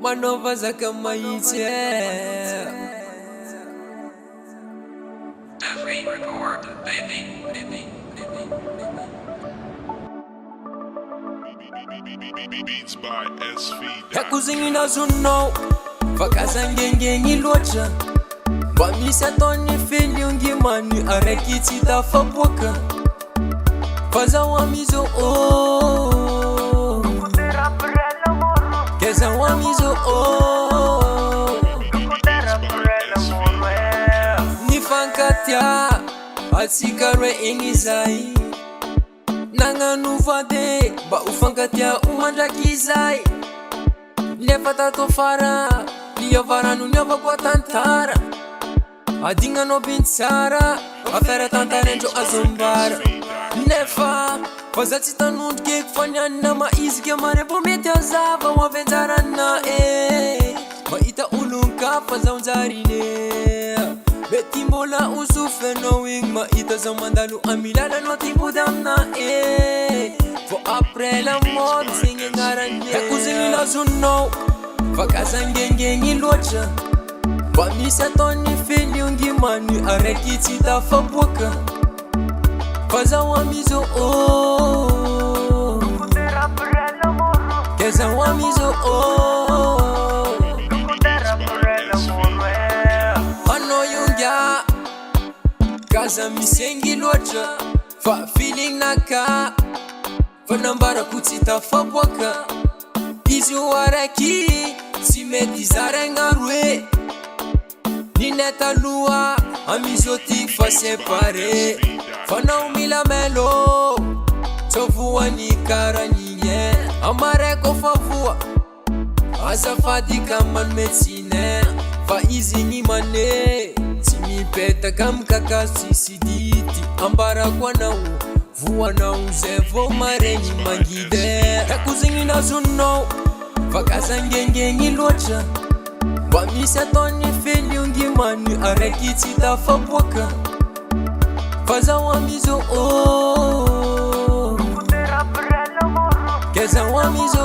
manova zaka mahitsy Every record, baby. Beats by SV. Yakuzini nazunao vakazangengeni loatra mba misy ataony feliongimany araiky tsy tafaboaka fa zaho amizo ke zaho amizo nifankatia atsika roe egny zay nagnano vady mba ufankatia umandraky zay nefa tato fara liavarano niavako tantara adignanao bintsara affaire tantarendro azombara nefa fa za tsy tanondrike fa nianina maiziky marebo mety azava ho avenjarana mahita olonka fa zaho njarine mety mbola usufenao igny mahita zaho mandalo amilalanao timpody amina vo après la mort zegny agnarany haiko zegny nazonao vakazangengegny loatra mba misy ataony feliongimany araiky tsy tafaboaka fa zaho amizo ke zaho amizo anao yonga kaza misengy loatra fa feeling naka fa nambarako tsy tafaboaka izy ho araiky tsy mety zaraigna roe ninay taloha amizo ty fa separe fa nao mila melo tsovoany karanigny amaraiko fa voa azafady ka manometsine fa izy gny mane tsy mipetaka amikakazo tsisy dity ambarako anao voanao zay vo maregny mangidy haiko zegny nazonao vakazangengegny loatra mba misy ataony feliongimany araiky tsy tafaboaka fa zaho amizo ke zaho amizo